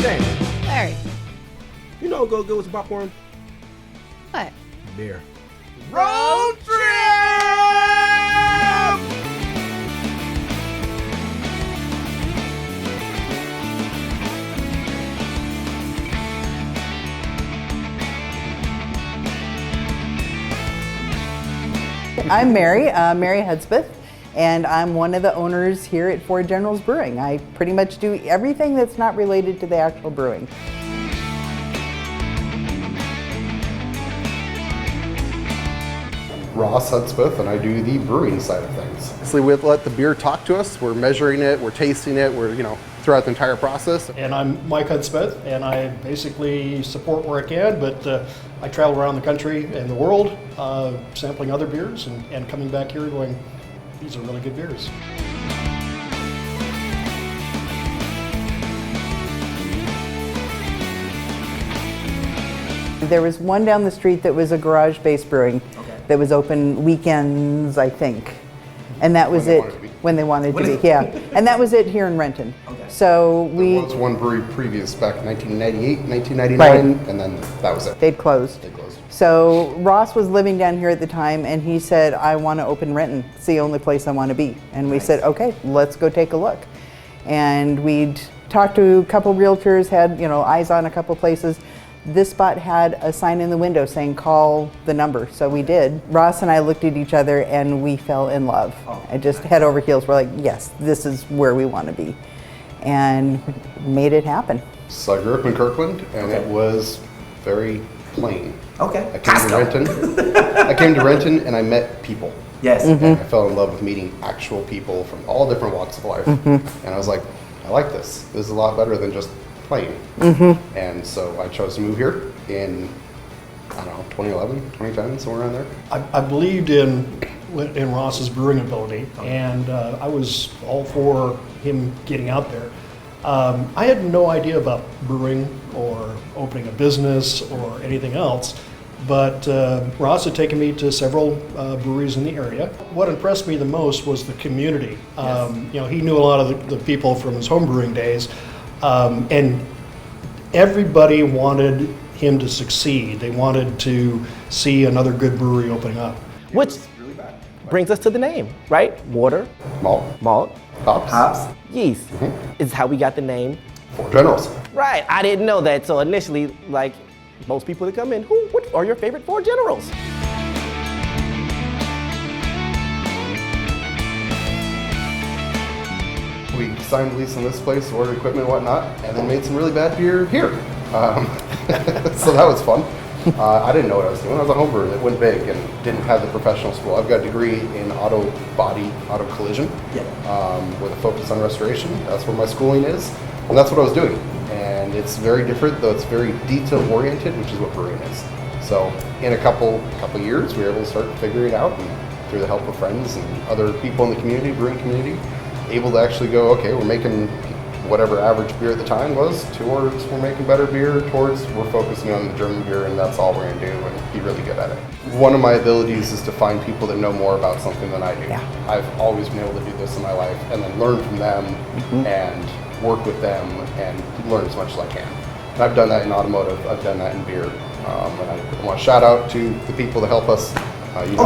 James, Larry. you know what go good with some popcorn? What? Beer. Road trip! I'm Mary Hudspeth, and I'm one of the owners here at Four Generals Brewing. I pretty much do everything that's not related to the actual brewing. Ross Hudspeth, and I do the brewing side of things. So we let the beer talk to us. We're measuring it, we're tasting it, we're throughout the entire process. And I'm Mike Hudspeth, and I basically support where I can, but I travel around the country and the world sampling other beers and coming back here going, these are really good beers. There was one down the street that was a garage-based brewing that was open weekends, I think. And that was it when they wanted to be, yeah. And that was it here in Renton. Okay. So we... There was one brewery previous back in 1998, 1999, Right. and then that was it. They'd closed. They closed. So Ross was living down here at the time, and he said, I want to open Renton. It's the only place I want to be. And we said, okay, let's go take a look. And we'd talked to a couple realtors, had eyes on a couple places. This spot had a sign in the window saying, call the number. So we did. Ross and I looked at each other and we fell in love. And just head over heels. We're like, yes, this is where we want to be. And made it happen. So I grew up in Kirkland, and it was very plain. Okay. I came to Renton and I met people. Yes. And I fell in love with meeting actual people from all different walks of life. And I was like, I like this. This is a lot better than just plain. And so I chose to move here in, 2011, 2010, somewhere around there. I believed in Ross's brewing ability, and I was all for him getting out there. I had no idea about brewing or opening a business or anything else, but Ross had taken me to several breweries in the area. What impressed me the most was the community. He knew a lot of the people from his home brewing days, and everybody wanted him to succeed. They wanted to see another good brewery opening up. Which brings us to the name, right? Water, malt, Hops. yeast. Is how we got the name. Four Generals. Right, I didn't know that. So initially, like most people that come in, what are your favorite Four Generals? We signed a lease on this place, ordered equipment and whatnot, and then made some really bad beer here. So that was fun. I didn't know what I was doing. I was a home brewer that went big and didn't have the professional school. I've got a degree in auto collision, with a focus on restoration. That's where my schooling is, and that's what I was doing. And it's very different, though it's very detail-oriented, which is what brewing is. So in a couple years, we were able to start figuring it out, and through the help of friends and other people in the community, brewing community, able to actually go, okay, we're making whatever average beer at the time was, towards we're making better beer, towards we're focusing on the German beer, and that's all we're going to do and be really good at it. One of my abilities is to find people that know more about something than I do. Yeah. I've always been able to do this in my life, and then learn from them and work with them and learn as much as I can. And I've done that in automotive, I've done that in beer, and I want to shout out to the people that help us.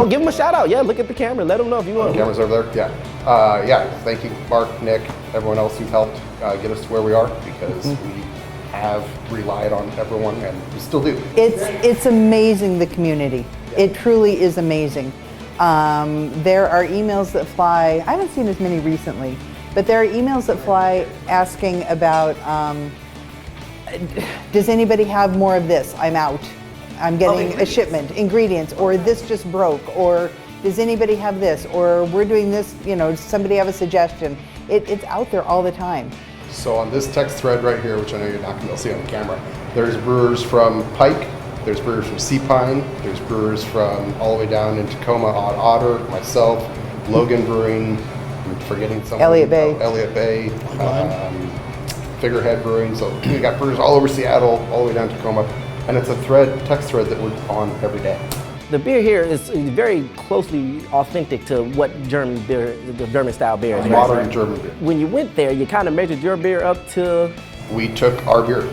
Give them a shout out. Yeah, look at the camera. Let them know if you want. The camera's over there. Yeah. Thank you, Mark, Nick, everyone else who've helped get us to where we are, because we have relied on everyone, and we still do. It's amazing, the community. It truly is amazing. There are emails that fly. I haven't seen as many recently, but there are emails that fly asking about, does anybody have more of this? I'm out. I'm getting a shipment, ingredients, or this just broke, or does anybody have this, or we're doing this, does somebody have a suggestion? It's out there all the time. So on this text thread right here, which I know you're not going to be able to see on the camera, there's brewers from Pike, there's brewers from Sea Pine, there's brewers from all the way down in Tacoma, Otter, myself, Logan Brewing, I'm forgetting someone. Elliott Bay. Elliott Bay, Figurehead Brewing. So we got brewers all over Seattle, all the way down to Tacoma. And it's a text thread that we're on every day. The beer here is very closely authentic to what German beer, the German style beer is. Modern German beer. When you went there, you kind of measured your beer up to we took our beer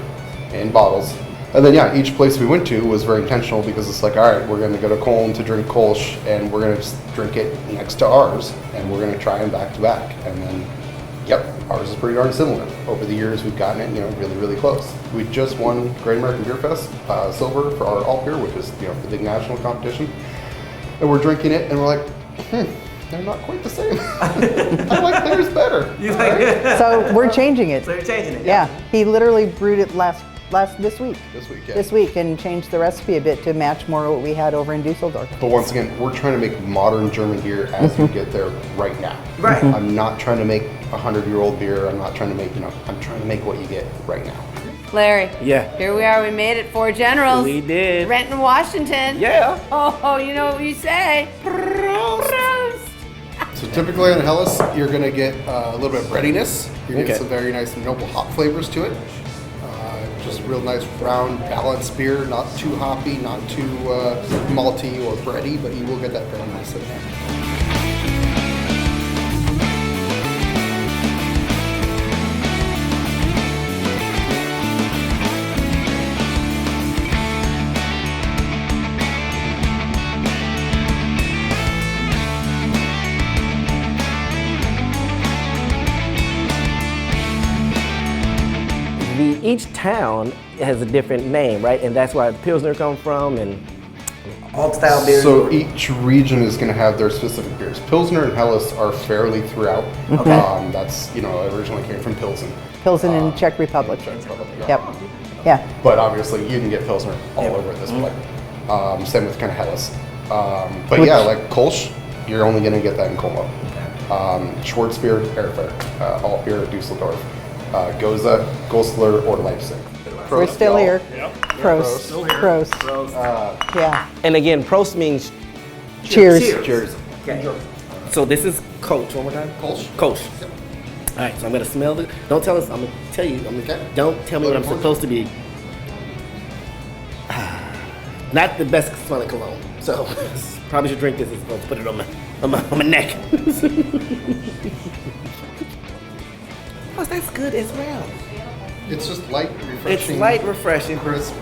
in bottles. And then, yeah, each place we went to was very intentional because it's like, all right, we're going to go to Cologne to drink Kolsch, and we're going to just drink it next to ours, and we're going to try them back to back. And then, yep, ours is pretty darn similar. Over the years, we've gotten it, really, really close. We just won Great American Beer Fest silver for our alt beer, which is, the big national competition. And we're drinking it, and we're like, they're not quite the same. I like theirs better. You like it? So we're changing it. So you're changing it? Yeah, he literally brewed it this week. This week, yeah. And changed the recipe a bit to match more what we had over in Dusseldorf. But once again, we're trying to make modern German beer as we get there right now. Right. I'm not trying to make a 100-year-old beer. I'm not trying to make, I'm trying to make what you get right now. Larry. Yeah. Here we are. We made it. Four Generals. We did. Renton, Washington. Yeah. Oh, you know what we say? Prost. So typically in Helles, you're going to get a little bit of breadiness. You're getting Okay. some very nice noble hop flavors to it. Just real nice round balanced beer, not too hoppy, not too malty or bready, but you will get that very nice in there. Each town has a different name, right? And that's where the Pilsner come from, and alt style beers. So each region is going to have their specific beers. Pilsner and Helles are fairly throughout. Okay. That's, originally came from Pilsen. Pilsen in Czech Republic. Czech Republic, Yep. Yeah. But obviously you can get Pilsner all over at this point. Same with kind of Helles. But yeah, like Kolsch, you're only going to get that in Como. Schwarzbier, Erfurt, alt beer, Dusseldorf. Goza, Goslar, or Leipzig. We're still here. Yep. Prost. Prost. Prost. Yeah. And again, Prost means Cheers. Cheers. Okay. So this is Kolsch. One more time. Kolsch. Kolsch. All right. So I'm gonna smell it. Don't tell us. I'm gonna tell you. Okay. Don't tell me what I'm supposed to be. Not the best smelling cologne. So probably should drink this as opposed to put it on my neck. Oh, that's good as well. It's just light, refreshing. It's light, refreshing. Crisp.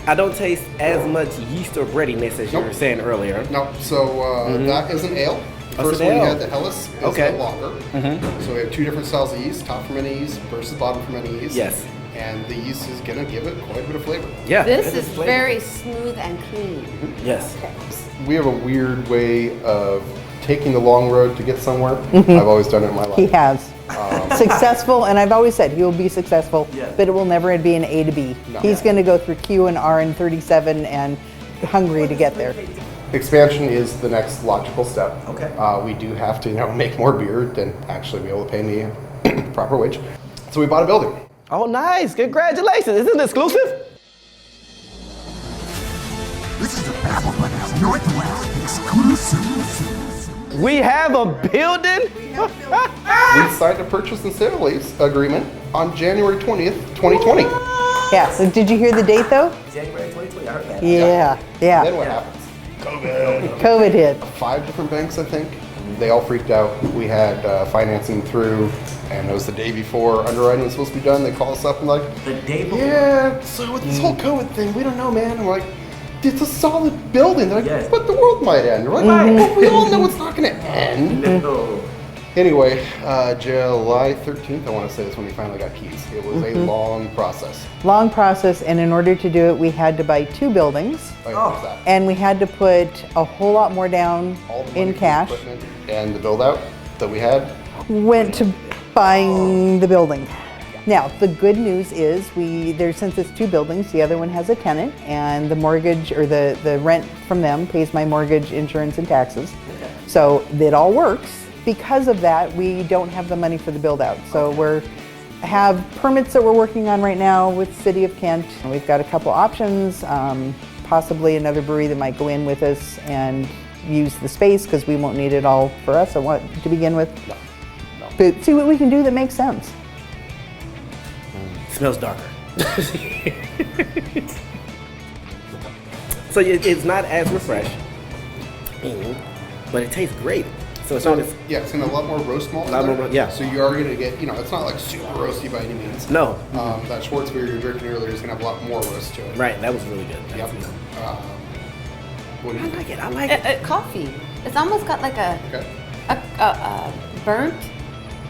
I don't taste as much yeast or breadiness as you Nope. were saying earlier. No, so that is an ale. The That's first an one you ale. had, the Helles, is Okay. a lager. So we have two different styles of yeast, top fermented yeast versus bottom fermented yeast. Yes. And the yeast is going to give it quite a bit of flavor. Yeah. This it is flavor. very smooth and clean. Yes. We have a weird way of taking the long road to get somewhere. I've always done it in my life. He has. Successful, and I've always said he will be successful, Yeah. but it will never be an A to B. No. He's going to go through Q and R and 37 and hungry to get there. Expansion is the next logical step. Okay. We do have to make more beer than actually be able to pay me a proper wage. So we bought a building. Oh, nice. Congratulations. Is this exclusive? This is the Babble Brothers Northwest exclusive. We have a building? We signed a purchase and sale lease agreement on January 20th, 2020. Yeah, so did you hear the date though? January 2020. I heard that. Yeah, Then yeah. what happens? COVID hit. 5 different banks, I think. They all freaked out. We had financing through, and it was the day before underwriting was supposed to be done. They call us up and like, The day before? yeah, so with this whole COVID thing, we don't know, man. I'm like, it's a solid building. They're like, Yes. but the world might end. We're like, well, we all know it's not going to end. No. Anyway, July 13th, I want to say, is when we finally got keys. It was a long process. Long process, and in order to do it, we had to buy 2 buildings, I noticed that. and we had to put a whole lot more down All the money in for the cash. equipment and the build out that we had. Went to buying the building. Now, the good news is since it's 2 buildings, the other one has a tenant, and the mortgage or the rent from them pays my mortgage, insurance, and taxes. So it all works. Because of that, we don't have the money for the build out. So we have permits that we're working on right now with City of Kent. We've got a couple options, possibly another brewery that might go in with us and use the space because we won't need it all for us to begin with. No. But see what we can do that makes sense. Smells darker. So it's not as refreshing, but it tastes great. So it's not as It's in a lot more roast malt. in Lot more there. ro- yeah. So you are going to get, it's not like super roasty by any means. no. That Schwartz beer you were drinking earlier is going to have a lot more roast to it. Right, that was really good. That Yep. was good. What do you I think? like it. I like it. Coffee. It's almost got like a Okay. burnt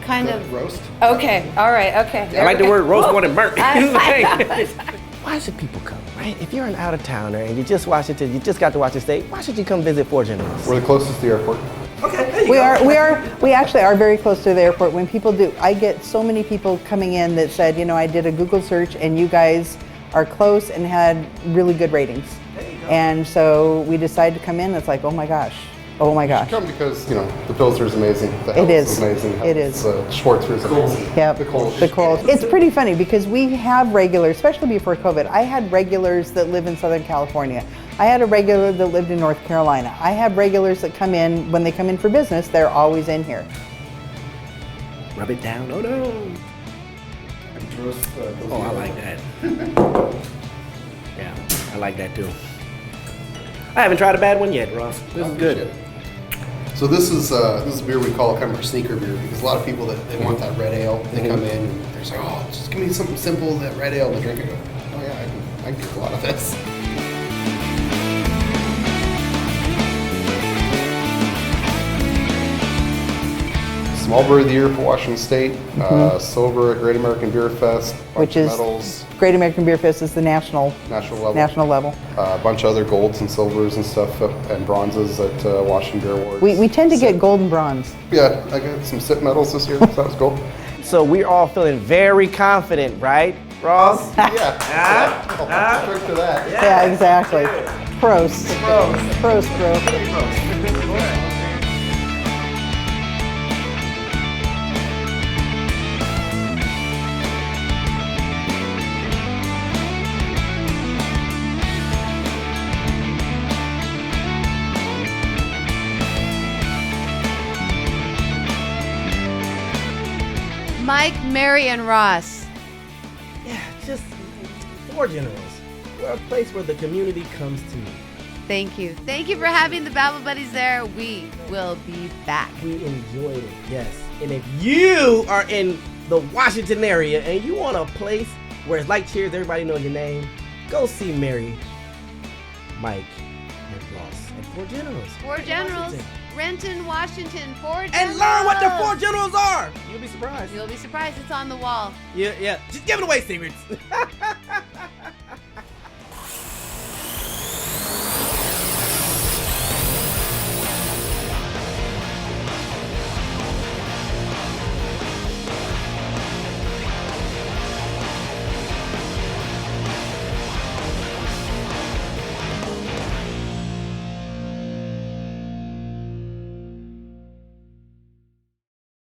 kind The of. roast? Okay. All right. Okay. I like the word roast more than burnt. I- Why should people come, right? If you're an out of towner and you just got to Washington State, why should you come visit Four Generals? We're the closest to the airport. Okay, there you We actually are very close to the airport. When people do, I get so many people coming in that said, I did a Google search and you guys are close and had really good ratings. And so we decided to come in. It's like, oh my gosh. Come because, the Pilsner is amazing. The It house is. amazing. It is. The Schwartzer is amazing. Yep. The Kolsch. The Kolsch. It's pretty funny because we have regulars, especially before COVID. I had regulars that live in Southern California. I had a regular that lived in North Carolina. I have regulars that come in, when they come in for business, they're always in here. Rub it down. Oh no. Oh, I like that. Yeah, I like that too. I haven't tried a bad one yet, Ross. This is good. So this is a beer we call kind of our sneaker beer because a lot of people that they want that red ale, they come in and they're like, oh, just give me something simple, that red ale, and they drink it. And go, oh yeah, I can drink a lot of this. Small Brewer of the Year for Washington State, silver at Great American Beer Fest, Which is medals, Great American Beer Fest is the national level. level. A bunch of other golds and silvers and stuff and bronzes at Washington Beer Awards. We tend to get gold and bronze. Yeah, I got some SIP medals this year, so that was cool. So we're all feeling very confident, right, Ross? Yeah. Drink to that. Yeah, exactly. Prost. Prost, bro. Mike, Mary, and Ross. Yeah, just Four Generals. We're a place where the community comes to meet. Thank you. Thank you for having the Babble Buddies there. We will be back. We enjoyed it, yes. And if you are in the Washington area and you want a place where it's like Cheers, everybody knows your name, go see Mary, Mike, and Ross at Four Generals. Four Generals, Renton, Washington. Four Generals. And learn what the Four Generals are. You'll be surprised. You'll be surprised. It's on the wall. Yeah. Just give it away, secrets.